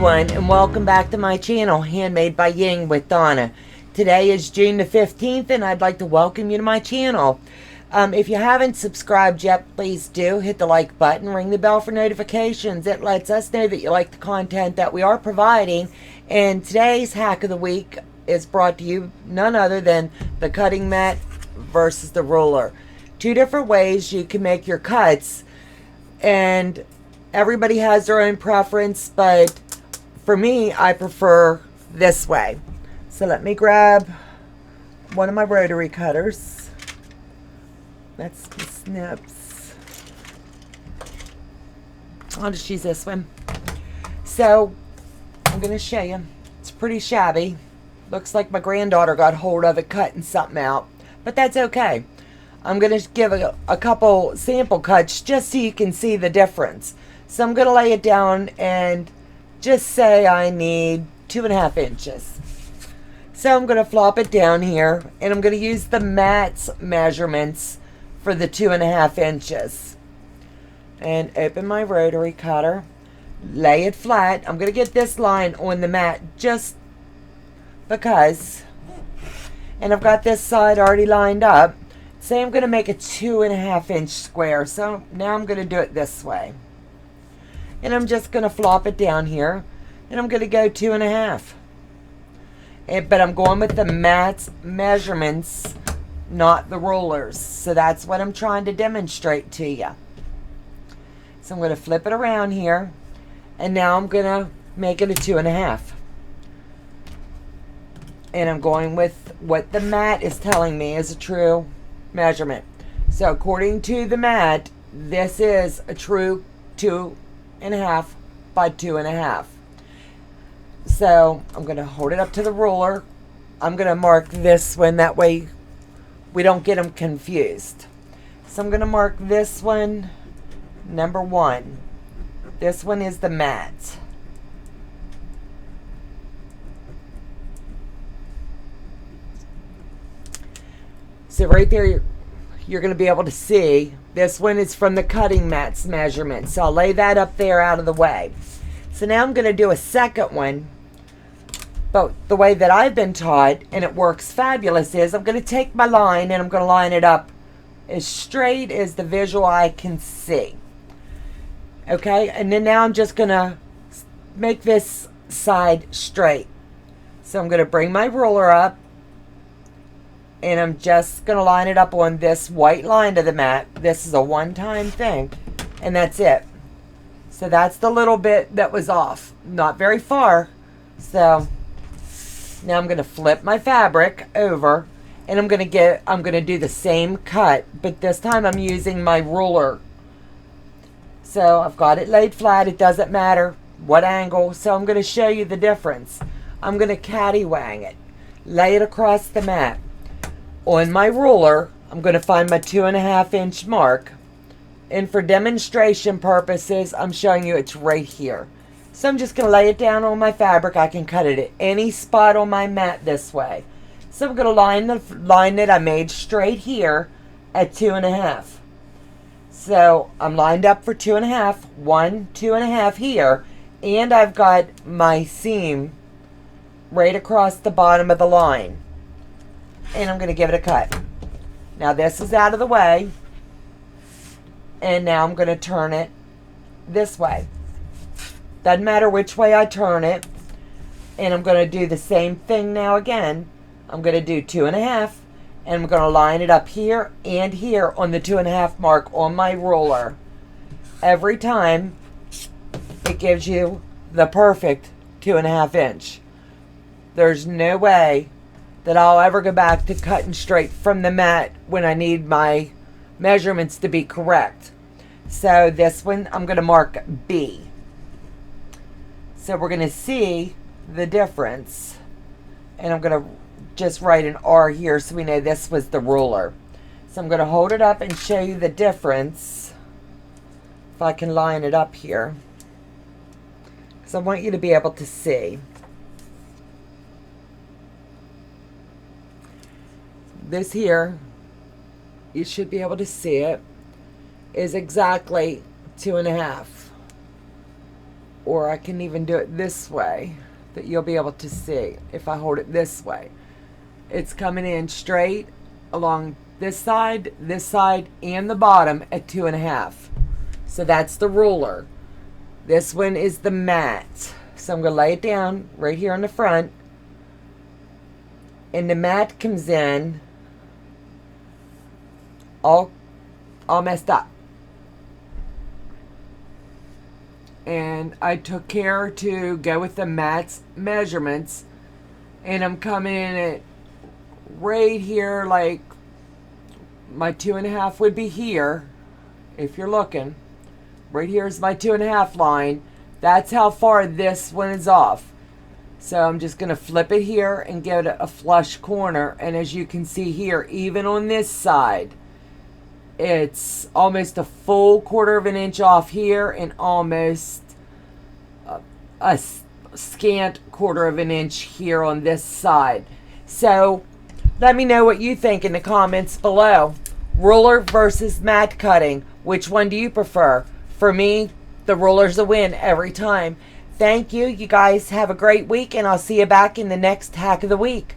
everyone, and welcome back to my channel, Handmade by Ying with Donna. Today is June the 15th, and I'd like to welcome you to my channel. If you haven't subscribed yet, please do. Hit the like button, ring the bell for notifications. It lets us know that you like the content that we are providing. And today's hack of the week is brought to you none other than the cutting mat versus the ruler. Two different ways you can make your cuts, and everybody has their own preference, but for me, I prefer this way. So let me grab one of my rotary cutters. That's the snips. I'll just use this one. So I'm going to show you. It's pretty shabby. Looks like my granddaughter got hold of it cutting something out, but that's okay. I'm going to give a couple sample cuts just so you can see the difference. So I'm going to lay it down and just say I need 2.5 inches. So I'm going to flop it down here, and I'm going to use the mat's measurements for the 2.5 inches. And open my rotary cutter, lay it flat. I'm going to get this line on the mat just because, and I've got this side already lined up. Say I'm going to make a 2.5 inch square. So now I'm going to do it this way. And I'm just going to flop it down here. And I'm going to go 2.5. But I'm going with the mat's measurements, not the rulers. So that's what I'm trying to demonstrate to you. So I'm going to flip it around here. And now I'm going to make it a 2.5. And I'm going with what the mat is telling me is a true measurement. So according to the mat, this is a true 2.5 by 2.5. So I'm going to hold it up to the ruler. I'm going to mark this one, that way we don't get them confused. So I'm going to mark this one number 1. This one is the mat. So right there, you're going to be able to see this one is from the cutting mat's measurement. So I'll lay that up there out of the way. So now I'm going to do a second one. But the way that I've been taught, and it works fabulous, is I'm going to take my line and I'm going to line it up as straight as the visual eye can see. Okay, and then now I'm just going to make this side straight. So I'm going to bring my ruler up, and I'm just going to line it up on this white line to the mat. This is a one-time thing, and that's it. So that's the little bit that was off. Not very far. So now I'm going to flip my fabric over, and I'm going to do the same cut, but this time I'm using my ruler. So I've got it laid flat. It doesn't matter what angle. So I'm going to show you the difference. I'm going to caddy-wang it, lay it across the mat. On my ruler, I'm going to find my 2.5 inch mark. And for demonstration purposes, I'm showing you it's right here. So I'm just going to lay it down on my fabric. I can cut it at any spot on my mat this way. So I'm going to line the line that I made straight here at 2.5. So I'm lined up for 2.5. 1, 2.5 here. And I've got my seam right across the bottom of the line. And I'm going to give it a cut. Now this is out of the way. And now I'm going to turn it this way. Doesn't matter which way I turn it. And I'm going to do the same thing now again. I'm going to do 2.5. And I'm going to line it up here and here on the 2.5 mark on my ruler. Every time it gives you the perfect 2.5 inch. There's no way that I'll ever go back to cutting straight from the mat when I need my measurements to be correct. So this one I'm going to mark B. So we're going to see the difference. And I'm going to just write an R here so we know this was the ruler. So I'm going to hold it up and show you the difference. If I can line it up here. Because I want you to be able to see. This here, you should be able to see it, is exactly 2.5. or I can even do it this way that you'll be able to see if I hold it this way. It's coming in straight along this side, and the bottom at 2.5. So that's the ruler. This one is the mat. So I'm going to lay it down right here on the front. And the mat comes in all messed up. And I took care to go with the mat's measurements. And I'm coming in at right here, like my 2.5 would be here, if you're looking. Right here is my 2.5 line. That's how far this one is off. So I'm just going to flip it here and give it a flush corner. And as you can see here, even on this side, it's almost a full 1/4 inch off here and almost a scant 1/4 inch here on this side. So let me know what you think in the comments below. Ruler versus mat cutting. Which one do you prefer? For me, the ruler's a win every time. Thank you. You guys have a great week, and I'll see you back in the next hack of the week.